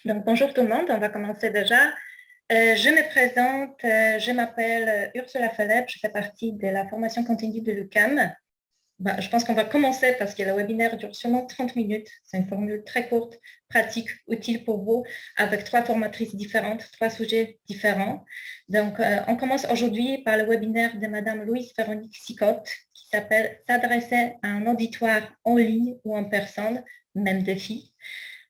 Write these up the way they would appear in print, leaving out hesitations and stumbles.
Donc, bonjour tout le monde, on va commencer déjà. Je me présente, je m'appelle Ursula Faleb, je fais partie de la formation continue de l'UQAM. Je pense qu'on va commencer parce que le webinaire dure seulement 30 minutes. C'est une formule très courte, pratique, utile pour vous, avec 3 formatrices différentes, 3 sujets différents. Donc, on commence aujourd'hui par le webinaire de Madame Louise Véronique Sicotte, qui s'appelle «S'adresser à un auditoire en ligne ou en personne, même défi».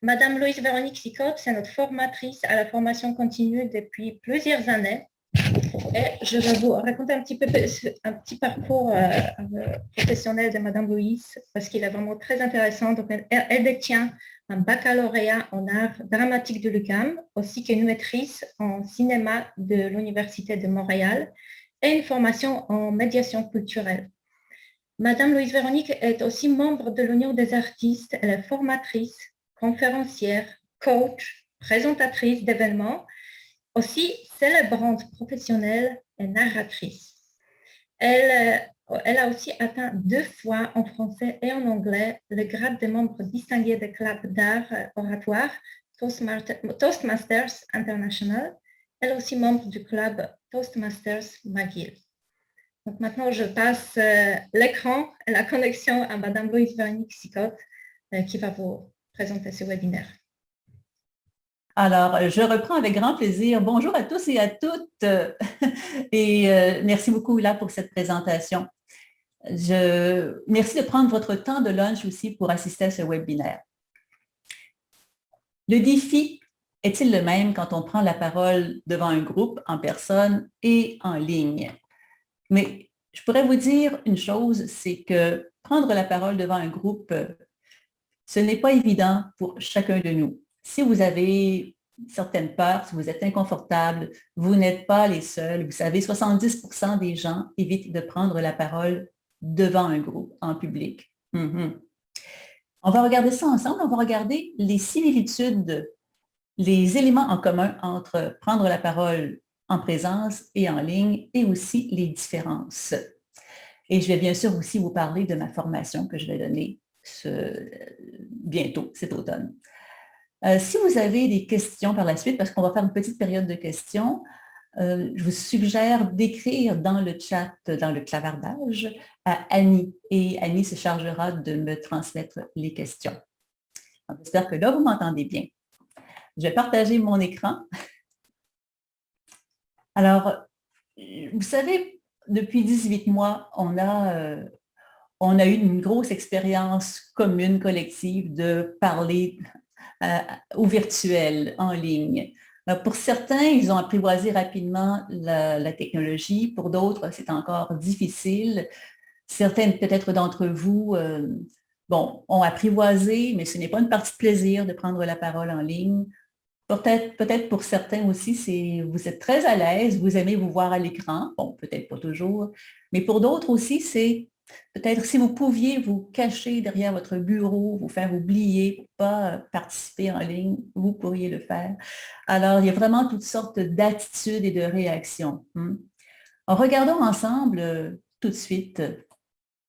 Madame Louise Véronique Sicotte, c'est notre formatrice à la formation continue depuis plusieurs années. Et je vais vous raconter un petit parcours professionnel de Madame Louise parce qu'il est vraiment très intéressant. Donc, elle détient un baccalauréat en art dramatique de l'UQAM, aussi qu'une maîtrise en cinéma de l'Université de Montréal et une formation en médiation culturelle. Madame Louise Véronique est aussi membre de l'Union des artistes. Elle est formatrice, conférencière, coach, présentatrice d'événements, aussi célébrante professionnelle et narratrice. Elle a aussi atteint 2 fois en français et en anglais le grade de membre distingué des clubs d'art oratoire Toastmasters International. Elle est aussi membre du club Toastmasters McGill. Donc maintenant, je passe l'écran et la connexion à Madame Louise Véronique Sicotte qui va vous présenter ce webinaire. Alors, je reprends avec grand plaisir. Bonjour à tous et à toutes et merci beaucoup là pour cette présentation. Merci de prendre votre temps de lunch aussi pour assister à ce webinaire. Le défi est-il le même quand on prend la parole devant un groupe en personne et en ligne? Mais je pourrais vous dire une chose, c'est que prendre la parole devant un groupe, ce n'est pas évident pour chacun de nous. Si vous avez certaines peurs, si vous êtes inconfortable, vous n'êtes pas les seuls. Vous savez, 70% des gens évitent de prendre la parole devant un groupe, en public. On va regarder ça ensemble. On va regarder les similitudes, les éléments en commun entre prendre la parole en présence et en ligne et aussi les différences. Et je vais bien sûr aussi vous parler de ma formation que je vais donner bientôt, cet automne. Si vous avez des questions par la suite, parce qu'on va faire une petite période de questions, je vous suggère d'écrire dans le chat, dans le clavardage, à Annie. Et Annie se chargera de me transmettre les questions. J'espère que là, vous m'entendez bien. Je vais partager mon écran. Alors, vous savez, depuis 18 mois, on a eu une grosse expérience commune, collective, de parler au virtuel, en ligne. Pour certains, ils ont apprivoisé rapidement la technologie. Pour d'autres, c'est encore difficile. Certains, peut-être d'entre vous, ont apprivoisé, mais ce n'est pas une partie de plaisir de prendre la parole en ligne. Peut-être pour certains aussi, vous êtes très à l'aise, vous aimez vous voir à l'écran. Bon, peut-être pas toujours. Mais pour d'autres aussi, c'est peut-être si vous pouviez vous cacher derrière votre bureau, vous faire oublier pour ne pas participer en ligne, vous pourriez le faire. Alors, il y a vraiment toutes sortes d'attitudes et de réactions. Regardons ensemble tout de suite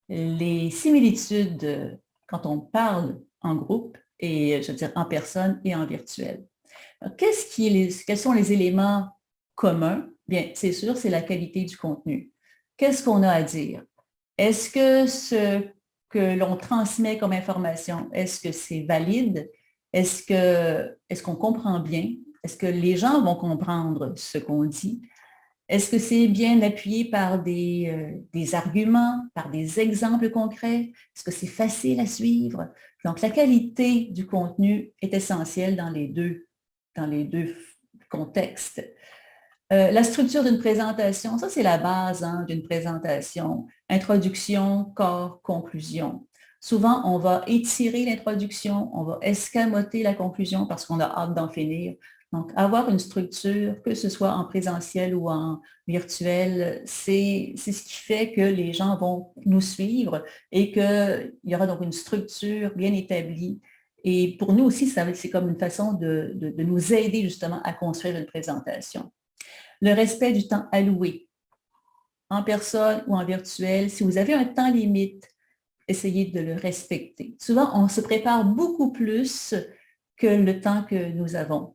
les similitudes quand on parle en groupe et, je veux dire, en personne et en virtuel. Quels sont les éléments communs? Bien, c'est sûr, c'est la qualité du contenu. Qu'est-ce qu'on a à dire? Est-ce que ce que l'on transmet comme information, est-ce que c'est valide? Est-ce qu'on comprend bien? Est-ce que les gens vont comprendre ce qu'on dit? Est-ce que c'est bien appuyé par des arguments, par des exemples concrets? Est-ce que c'est facile à suivre? Donc, la qualité du contenu est essentielle dans les deux contextes. La structure d'une présentation, ça c'est la base d'une présentation. Introduction, corps, conclusion. Souvent, on va étirer l'introduction, on va escamoter la conclusion parce qu'on a hâte d'en finir. Donc, avoir une structure, que ce soit en présentiel ou en virtuel, c'est ce qui fait que les gens vont nous suivre et qu'il y aura donc une structure bien établie. Et pour nous aussi, c'est comme une façon de nous aider justement à construire une présentation. Le respect du temps alloué, en personne ou en virtuel. Si vous avez un temps limite, essayez de le respecter. Souvent, on se prépare beaucoup plus que le temps que nous avons.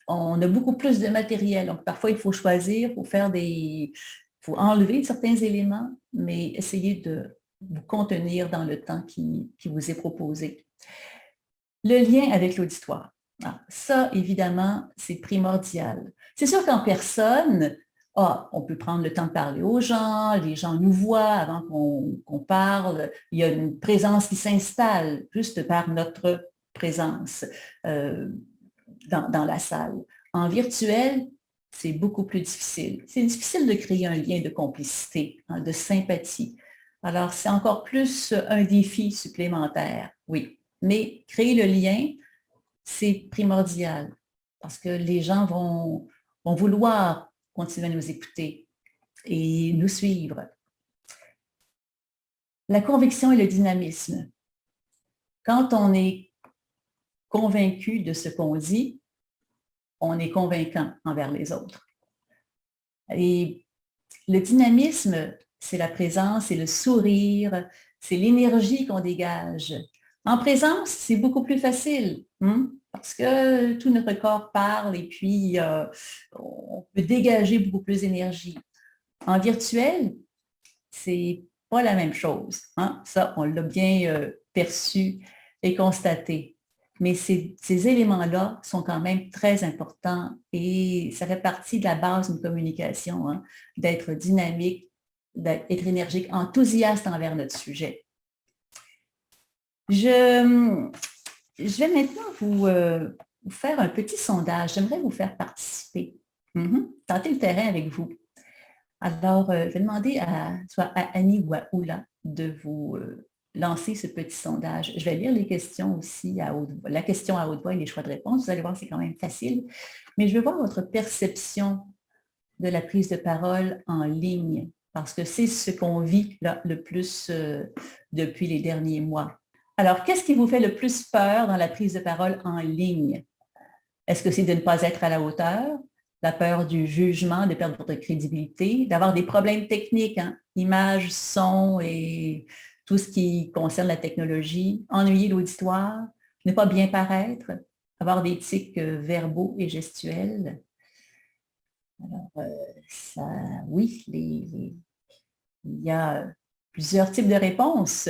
On a beaucoup plus de matériel, donc parfois il faut choisir, il faut enlever certains éléments, mais essayer de vous contenir dans le temps qui vous est proposé. Le lien avec l'auditoire. Ça, évidemment, c'est primordial. C'est sûr qu'en personne, on peut prendre le temps de parler aux gens, les gens nous voient avant qu'on parle, il y a une présence qui s'installe juste par notre présence dans la salle. En virtuel, c'est beaucoup plus difficile. C'est difficile de créer un lien de complicité, de sympathie. Alors, c'est encore plus un défi supplémentaire, oui. Mais créer le lien, c'est primordial parce que les gens vont vouloir continuer à nous écouter et nous suivre. La conviction et le dynamisme. Quand on est convaincu de ce qu'on dit, on est convaincant envers les autres. Et le dynamisme, c'est la présence, c'est le sourire, c'est l'énergie qu'on dégage. En présence, c'est beaucoup plus facile, parce que tout notre corps parle et puis on peut dégager beaucoup plus d'énergie. En virtuel, c'est pas la même chose. Ça, on l'a bien perçu et constaté. Mais ces éléments-là sont quand même très importants et ça fait partie de la base d'une communication, d'être dynamique, d'être énergique, enthousiaste envers notre sujet. Je vais maintenant vous faire un petit sondage. J'aimerais vous faire participer. Tenter le terrain avec vous. Alors, je vais demander soit à Annie ou à Oula de vous lancer ce petit sondage. Je vais lire les questions aussi à haute voix. La question à haute voix et les choix de réponse. Vous allez voir, c'est quand même facile. Mais je veux voir votre perception de la prise de parole en ligne, parce que c'est ce qu'on vit là, le plus depuis les derniers mois. Alors, qu'est-ce qui vous fait le plus peur dans la prise de parole en ligne? Est-ce que c'est de ne pas être à la hauteur? La peur du jugement, de perdre votre crédibilité, d'avoir des problèmes techniques, images, son et tout ce qui concerne la technologie, ennuyer l'auditoire, ne pas bien paraître, avoir des tics verbaux et gestuels. Alors, oui, il y a plusieurs types de réponses.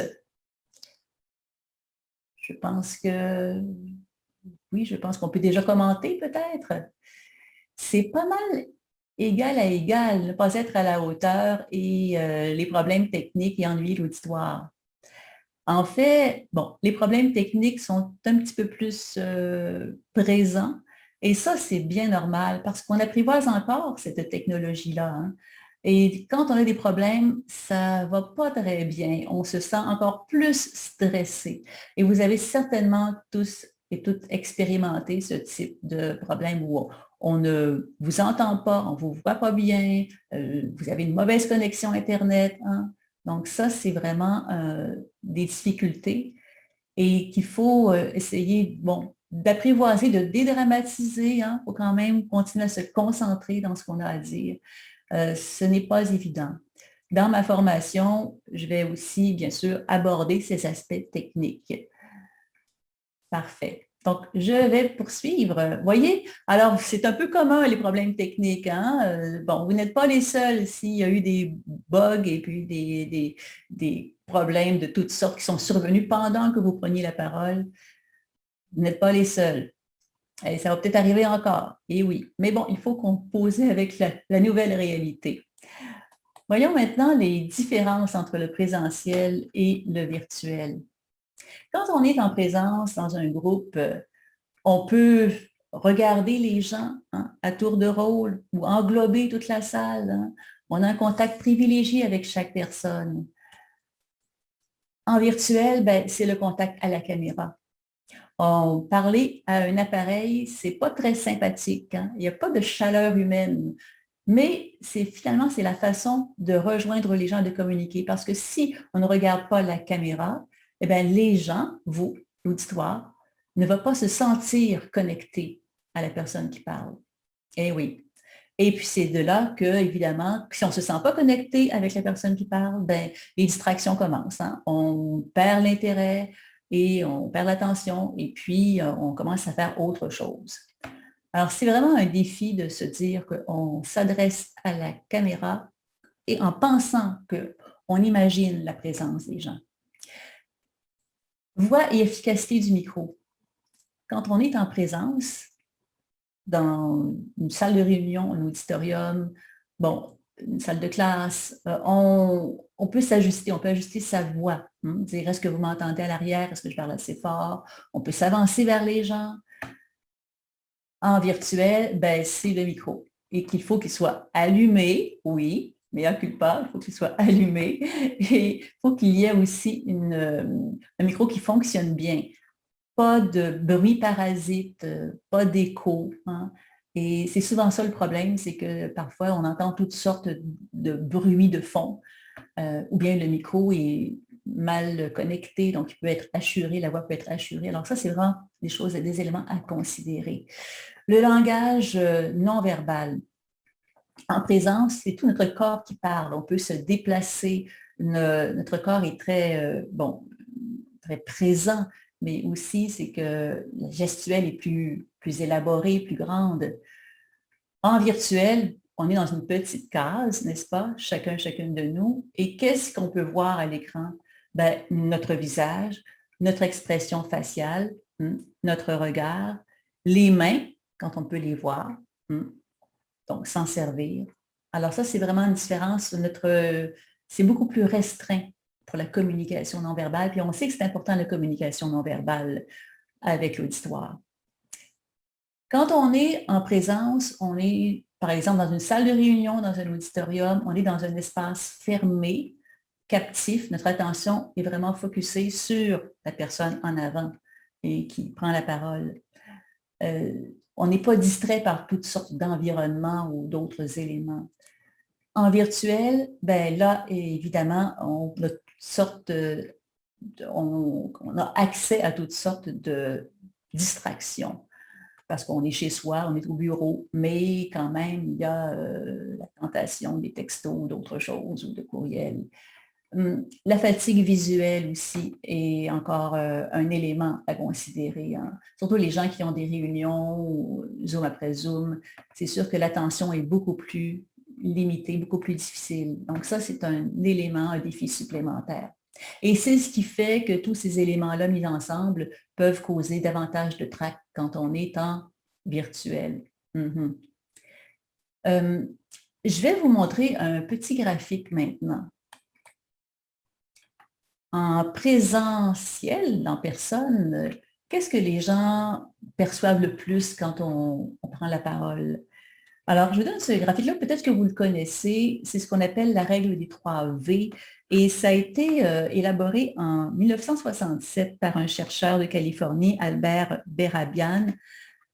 Je pense qu'on peut déjà commenter peut-être. C'est pas mal égal à égal, ne pas être à la hauteur et les problèmes techniques et ennuyer l'auditoire. En fait, les problèmes techniques sont un petit peu plus présents et ça, c'est bien normal parce qu'on apprivoise encore cette technologie-là. Et quand on a des problèmes, ça ne va pas très bien. On se sent encore plus stressé. Et vous avez certainement tous et toutes expérimenté ce type de problème où on ne vous entend pas, on ne vous voit pas bien, vous avez une mauvaise connexion Internet. Donc ça, c'est vraiment des difficultés et qu'il faut essayer, d'apprivoiser, de dédramatiser. Il faut quand même continuer à se concentrer dans ce qu'on a à dire. Ce n'est pas évident. Dans ma formation, je vais aussi, bien sûr, aborder ces aspects techniques. Parfait. Donc, je vais poursuivre. Voyez, alors c'est un peu commun les problèmes techniques. Vous n'êtes pas les seuls s'il y a eu des bugs et puis des problèmes de toutes sortes qui sont survenus pendant que vous preniez la parole. Vous n'êtes pas les seuls. Et ça va peut-être arriver encore. Et oui. Mais il faut composer avec la nouvelle réalité. Voyons maintenant les différences entre le présentiel et le virtuel. Quand on est en présence dans un groupe, on peut regarder les gens à tour de rôle ou englober toute la salle. On a un contact privilégié avec chaque personne. En virtuel, c'est le contact à la caméra. Parler à un appareil, c'est pas très sympathique. Il n'y a pas de chaleur humaine. Mais finalement, c'est la façon de rejoindre les gens, de communiquer. Parce que si on ne regarde pas la caméra, les gens, vous, l'auditoire, ne vont pas se sentir connectés à la personne qui parle. Eh oui. Et puis, c'est de là que, évidemment, si on ne se sent pas connecté avec la personne qui parle, les distractions commencent. On perd l'intérêt et on perd l'attention et puis on commence à faire autre chose. Alors, c'est vraiment un défi de se dire qu'on s'adresse à la caméra et en pensant qu'on imagine la présence des gens. Voix et efficacité du micro. Quand on est en présence, dans une salle de réunion, un auditorium, bon, une salle de classe, on peut s'ajuster, on peut ajuster sa voix. Dire, est-ce que vous m'entendez à l'arrière? Est-ce que je parle assez fort? On peut s'avancer vers les gens. En virtuel, ben, c'est le micro. Et qu'il faut qu'il soit allumé, oui, mais culpa, il faut qu'il soit allumé. Et il faut qu'il y ait aussi un micro qui fonctionne bien. Pas de bruit parasite, pas d'écho. Hein. Et c'est souvent ça le problème, c'est que parfois on entend toutes sortes de bruits de fond, ou bien le micro est mal connecté, donc il peut être assuré, la voix peut être assurée. Alors ça, c'est vraiment des choses, des éléments à considérer. Le langage non verbal. En présence, c'est tout notre corps qui parle. On peut se déplacer. Notre corps est très, très présent, mais aussi c'est que la gestuelle est plus élaborée, plus grande. En virtuel, on est dans une petite case, n'est-ce pas? Chacune de nous. Et qu'est-ce qu'on peut voir à l'écran? Ben, notre visage, notre expression faciale, notre regard, les mains, quand on peut les voir, donc s'en servir. Alors ça, c'est vraiment une différence. C'est beaucoup plus restreint pour la communication non verbale. Puis on sait que c'est important la communication non verbale avec l'auditoire. Quand on est en présence, on est, par exemple, dans une salle de réunion, dans un auditorium, on est dans un espace fermé, captif. Notre attention est vraiment focusée sur la personne en avant et qui prend la parole. On n'est pas distrait par toutes sortes d'environnements ou d'autres éléments. En virtuel, ben là, évidemment, on a accès à toutes sortes de distractions parce qu'on est chez soi, on est au bureau, mais quand même, il y a la tentation des textos, d'autres choses ou de courriels. La fatigue visuelle aussi est encore un élément à considérer. Hein. Surtout les gens qui ont des réunions, Zoom après Zoom, c'est sûr que l'attention est beaucoup plus limitée, beaucoup plus difficile. Donc ça, c'est un élément, un défi supplémentaire. Et c'est ce qui fait que tous ces éléments-là mis ensemble peuvent causer davantage de trac quand on est en virtuel. Je vais vous montrer un petit graphique maintenant. En présentiel, en personne, qu'est-ce que les gens perçoivent le plus quand on prend la parole? Alors, je vous donne ce graphique-là, peut-être que vous le connaissez, c'est ce qu'on appelle la règle des 3 V, et ça a été élaboré en 1967 par un chercheur de Californie, Albert Berabian,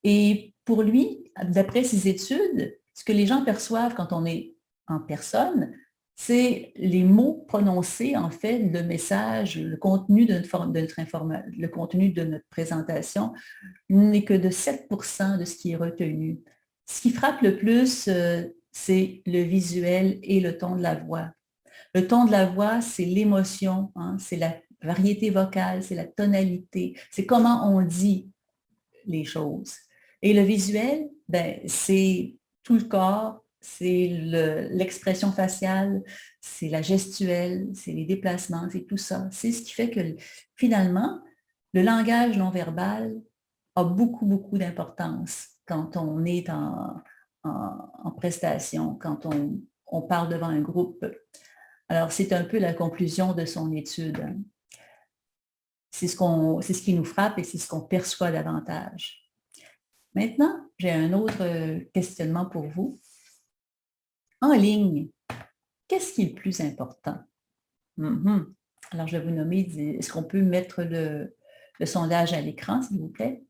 et pour lui, d'après ses études, ce que les gens perçoivent quand on est en personne, c'est les mots prononcés, en fait, le message, le contenu de le contenu de notre présentation n'est que de 7% de ce qui est retenu. Ce qui frappe le plus, c'est le visuel et le ton de la voix. Le ton de la voix, c'est l'émotion, hein, c'est la variété vocale, c'est la tonalité, c'est comment on dit les choses. Et le visuel, ben, c'est tout le corps, c'est l'expression faciale, c'est la gestuelle, c'est les déplacements, c'est tout ça. C'est ce qui fait que finalement, le langage non verbal a beaucoup d'importance quand on est en prestation, quand on parle devant un groupe. Alors, c'est un peu la conclusion de son étude. C'est ce qui nous frappe et c'est ce qu'on perçoit davantage. Maintenant, j'ai un autre questionnement pour vous. En ligne, qu'est-ce qui est le plus important? Alors, je vais vous nommer, est-ce qu'on peut mettre le sondage à l'écran, s'il vous plaît?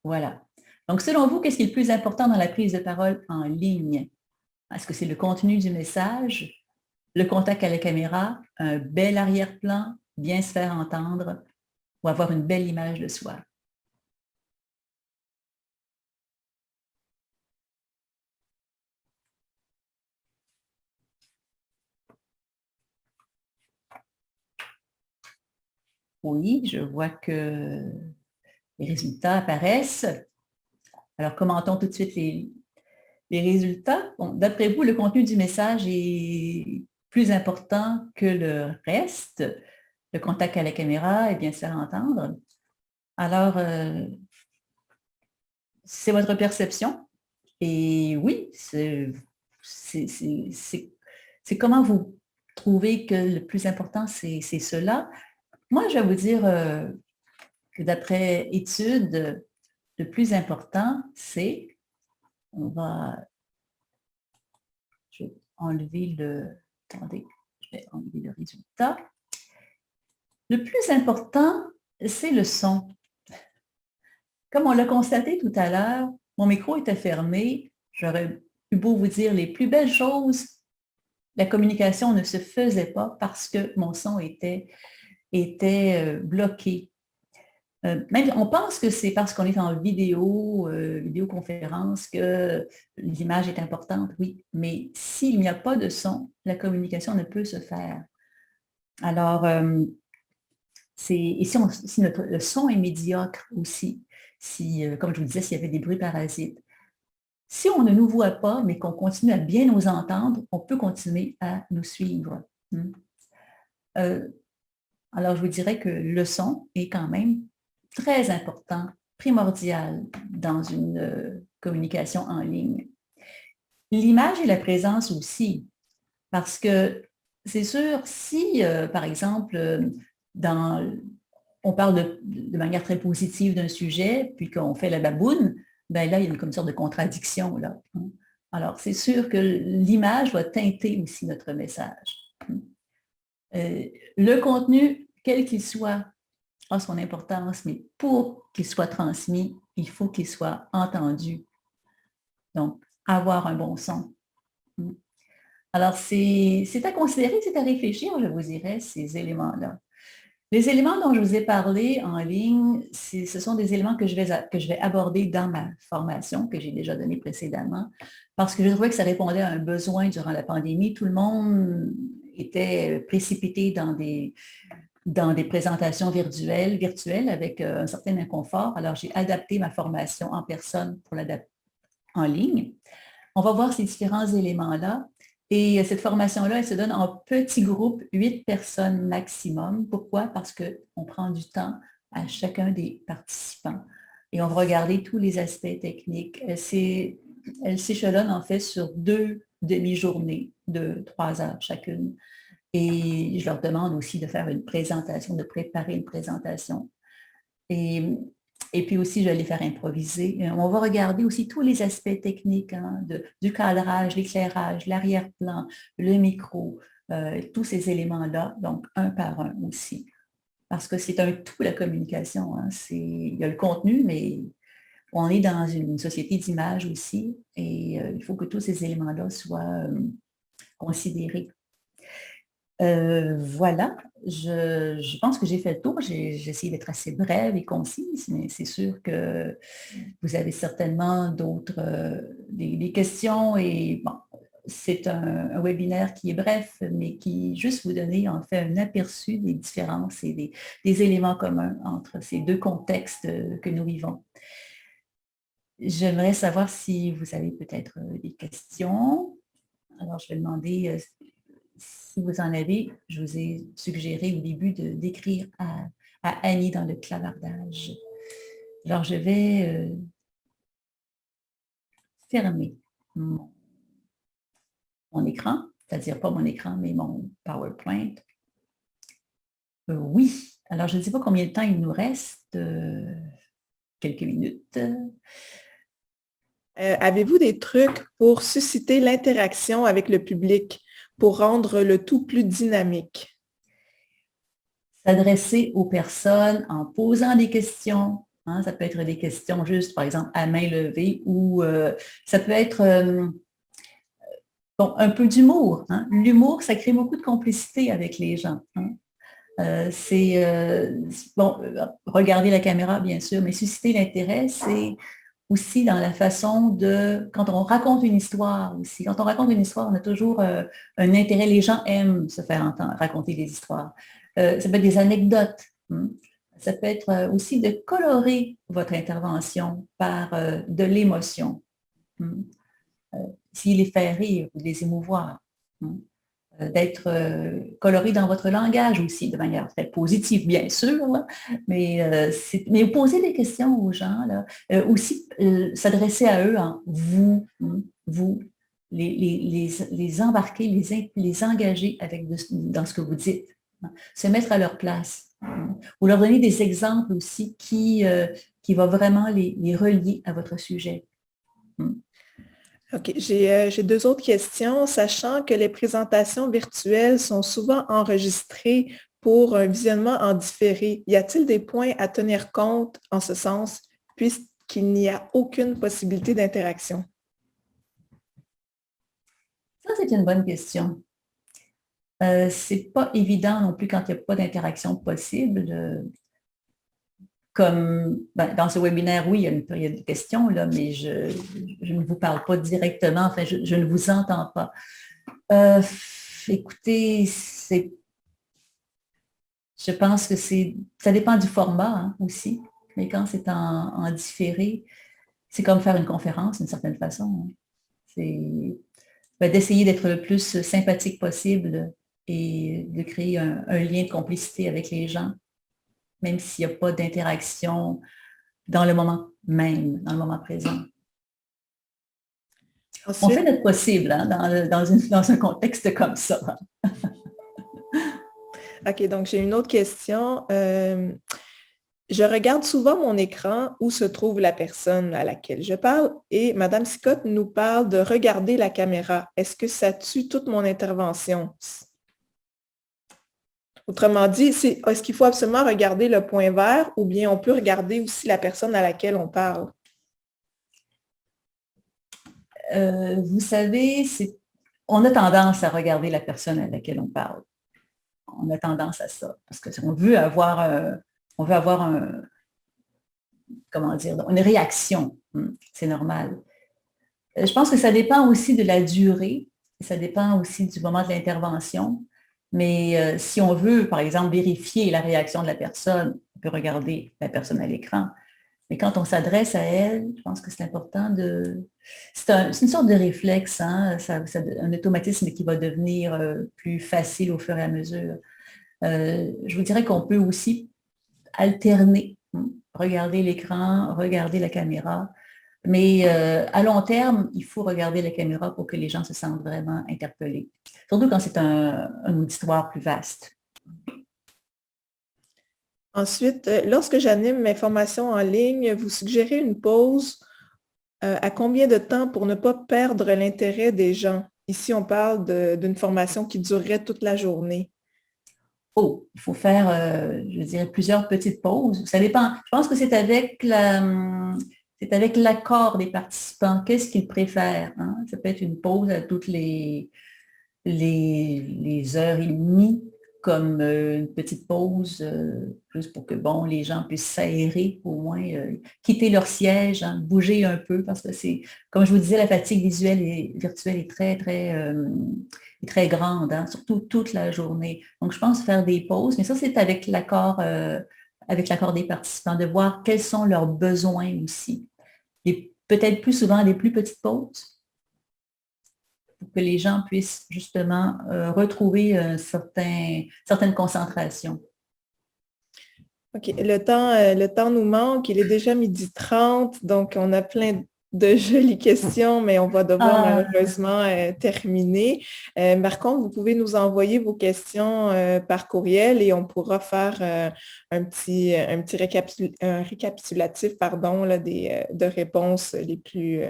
Voilà. Donc, selon vous, qu'est-ce qui est le plus important dans la prise de parole en ligne? Est-ce que c'est le contenu du message, le contact à la caméra, un bel arrière-plan, bien se faire entendre ou avoir une belle image de soi? Oui, je vois que les résultats apparaissent. Alors, commentons tout de suite les résultats. Bon, d'après vous, le contenu du message est plus important que le reste. Le contact à la caméra est bien se faire entendre. Alors, c'est votre perception. Et oui, c'est comment vous trouvez que le plus important, c'est cela. Moi, je vais vous dire que d'après études, le plus important, c'est, je vais enlever attendez, je vais enlever le résultat. Le plus important, c'est le son. Comme on l'a constaté tout à l'heure, mon micro était fermé. J'aurais eu beau vous dire les plus belles choses, la communication ne se faisait pas parce que mon son était bloqué. Même, on pense que c'est parce qu'on est en vidéoconférence que l'image est importante, oui, mais s'il n'y a pas de son, la communication ne peut se faire. Alors, et si le son est médiocre aussi, si, comme je vous disais, s'il y avait des bruits parasites, si on ne nous voit pas, mais qu'on continue à bien nous entendre, on peut continuer à nous suivre. Alors, je vous dirais que le son est quand même très important, primordial dans une communication en ligne. L'image et la présence aussi, parce que c'est sûr, si, par exemple, on parle de manière très positive d'un sujet, puis qu'on fait la baboune, ben là, il y a une sorte de contradiction, là. Alors, c'est sûr que l'image va teinter aussi notre message. Le contenu, quel qu'il soit, a son importance, mais pour qu'il soit transmis, il faut qu'il soit entendu. Donc, avoir un bon son. Alors, c'est à considérer, c'est à réfléchir, je vous dirais, ces éléments-là. Les éléments dont je vous ai parlé en ligne, ce sont des éléments que je vais aborder dans ma formation que j'ai déjà donnée précédemment, parce que je trouvais que ça répondait à un besoin durant la pandémie. Tout le monde était précipité dans des présentations virtuelles avec un certain inconfort. Alors, j'ai adapté ma formation en personne pour l'adapter en ligne. On va voir ces différents éléments-là. Et cette formation-là, elle se donne en petits groupes, 8 personnes maximum. Pourquoi? Parce qu'on prend du temps à chacun des participants. Et on va regarder tous les aspects techniques. Elle s'échelonne en fait sur 2 demi-journées de 3 heures chacune. Et je leur demande aussi de faire une présentation, de préparer une présentation. Et puis aussi, je vais les faire improviser. On va regarder aussi tous les aspects techniques du cadrage, l'éclairage, l'arrière-plan, le micro, tous ces éléments-là, donc un par un aussi. Parce que c'est un tout, la communication. Il y a le contenu, mais on est dans une société d'image aussi et il faut que tous ces éléments-là soient considérés. Voilà, je pense que j'ai fait le tour. J'ai essayé d'être assez brève et concise, mais c'est sûr que vous avez certainement d'autres des questions et bon, c'est un webinaire qui est bref, mais qui juste vous donner en fait un aperçu des différences et des éléments communs entre ces deux contextes que nous vivons. J'aimerais savoir si vous avez peut-être des questions. Alors, je vais demander si vous en avez, je vous ai suggéré au début d'écrire à Annie dans le clavardage. Alors, je vais fermer mon écran, c'est-à-dire pas mon écran, mais mon PowerPoint. Oui. Alors, je ne sais pas combien de temps il nous reste. Quelques minutes. Avez-vous des trucs pour susciter l'interaction avec le public, pour rendre le tout plus dynamique? S'adresser aux personnes en posant des questions. Ça peut être des questions juste, par exemple, à main levée, ou ça peut être un peu d'humour. L'humour, ça crée beaucoup de complicité avec les gens. Regarder la caméra, bien sûr, mais susciter l'intérêt, c'est aussi dans la façon quand on raconte une histoire aussi. Quand on raconte une histoire, on a toujours un intérêt. Les gens aiment se faire entendre, raconter des histoires. Ça peut être des anecdotes. hein. Ça peut être aussi de colorer votre intervention par de l'émotion. Hein. S'il les fait rire ou les émouvoir. Hein. D'être coloré dans votre langage aussi, de manière très positive, bien sûr, là, mais poser des questions aux gens, là, aussi s'adresser à eux en vous, hein, vous, les embarquer, les engager dans ce que vous dites, hein, se mettre à leur place, hein, ou leur donner des exemples aussi qui va vraiment les relier à votre sujet. Hein. OK, j'ai deux autres questions. Sachant que les présentations virtuelles sont souvent enregistrées pour un visionnement en différé, y a-t-il des points à tenir compte en ce sens, puisqu'il n'y a aucune possibilité d'interaction? Ça, c'est une bonne question. C'est pas évident non plus quand il n'y a pas d'interaction possible. Comme dans ce webinaire, oui, il y a une période de questions, là, mais je ne vous parle pas directement, enfin, je ne vous entends pas. Écoutez, je pense que ça dépend du format, hein, aussi, mais quand c'est en différé, c'est comme faire une conférence d'une certaine façon. Hein. C'est d'essayer d'être le plus sympathique possible et de créer un lien de complicité avec les gens, même s'il n'y a pas d'interaction dans le moment même, dans le moment présent. Ensuite, on fait notre possible, hein, dans un contexte comme ça. OK, donc j'ai une autre question. Je regarde souvent mon écran où se trouve la personne à laquelle je parle et Mme Scott nous parle de regarder la caméra. Est-ce que ça tue toute mon intervention? Autrement dit, est-ce qu'il faut absolument regarder le point vert ou bien on peut regarder aussi la personne à laquelle on parle? Vous savez, on a tendance à regarder la personne à laquelle on parle. On a tendance à ça parce qu'on veut avoir, comment dire, une réaction. C'est normal. Je pense que ça dépend aussi de la durée, ça dépend aussi du moment de l'intervention. Mais si on veut, par exemple, vérifier la réaction de la personne, on peut regarder la personne à l'écran. Mais quand on s'adresse à elle, je pense que c'est important c'est une sorte de réflexe, hein, un automatisme qui va devenir plus facile au fur et à mesure. Je vous dirais qu'on peut aussi alterner, hein, regarder l'écran, regarder la caméra. Mais à long terme, il faut regarder la caméra pour que les gens se sentent vraiment interpellés. Surtout quand c'est un auditoire plus vaste. Ensuite, lorsque j'anime mes formations en ligne, vous suggérez une pause à combien de temps pour ne pas perdre l'intérêt des gens? Ici, on parle d'une formation qui durerait toute la journée. Oh, il faut faire, je dirais, plusieurs petites pauses. Ça dépend. Je pense que c'est avec l'accord des participants. Qu'est-ce qu'ils préfèrent? Hein? Ça peut être une pause à toutes les heures et demie, comme une petite pause, juste pour que les gens puissent s'aérer, au moins quitter leur siège, hein, bouger un peu, parce que comme je vous disais, la fatigue visuelle et virtuelle est très, très, très grande, hein, surtout toute la journée. Donc, je pense faire des pauses, mais ça, c'est avec l'accord des participants, de voir quels sont leurs besoins aussi. Et peut-être plus souvent des plus petites pauses, pour que les gens puissent justement retrouver certaine concentration. OK. Le temps nous manque. Il est déjà 12h30, donc on a plein de jolies questions, mais on va devoir malheureusement terminer. Par contre, vous pouvez nous envoyer vos questions par courriel et on pourra faire un petit récapitulatif là, de réponses les plus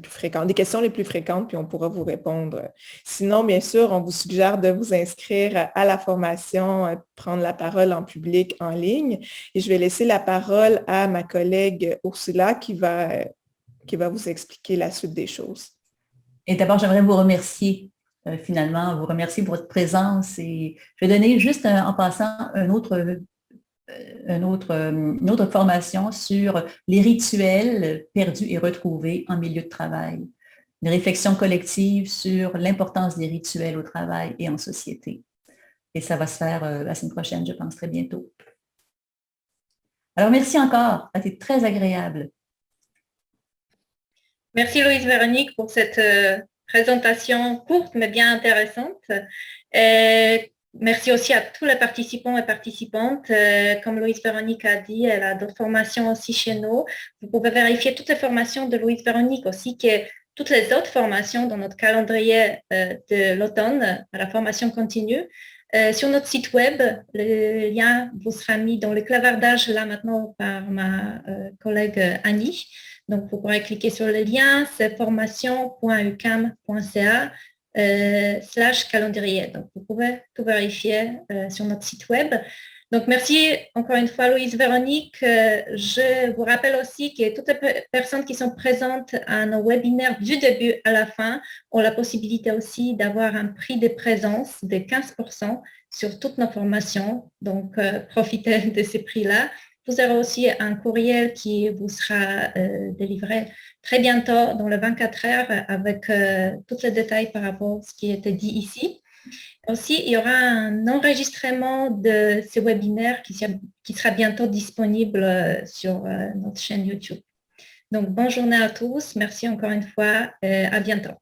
fréquentes, des questions les plus fréquentes, puis on pourra vous répondre. Sinon, bien sûr, on vous suggère de vous inscrire à la formation Prendre la parole en public en ligne. Et je vais laisser la parole à ma collègue Ursula qui va vous expliquer la suite des choses. Et d'abord, j'aimerais vous remercier, vous remercier pour votre présence. Et je vais donner juste en passant une autre formation sur les rituels perdus et retrouvés en milieu de travail. Une réflexion collective sur l'importance des rituels au travail et en société. Et ça va se faire la semaine prochaine, je pense, très bientôt. Alors, merci encore. Ça a été très agréable. Merci Louise Véronique pour cette présentation courte mais bien intéressante. Merci aussi à tous les participants et participantes. Comme Louise Véronique a dit, elle a d'autres formations aussi chez nous. Vous pouvez vérifier toutes les formations de Louise Véronique aussi, que toutes les autres formations dans notre calendrier de l'automne à la formation continue. Sur notre site web, le lien vous sera mis dans le clavardage là maintenant par ma collègue Annie. Donc, vous pourrez cliquer sur le lien, c'est formation.ucam.ca /calendrier. Donc, vous pouvez tout vérifier sur notre site web. Donc, merci encore une fois, Louise Véronique. Je vous rappelle aussi que toutes les personnes qui sont présentes à nos webinaires du début à la fin ont la possibilité aussi d'avoir un prix de présence de 15% sur toutes nos formations. Donc, profitez de ces prix-là. Vous aurez aussi un courriel qui vous sera délivré très bientôt, dans les 24 heures, avec tous les détails par rapport à ce qui a été dit ici. Aussi, il y aura un enregistrement de ces webinaires qui sera bientôt disponible sur notre chaîne YouTube. Donc, bonne journée à tous. Merci encore une fois et à bientôt.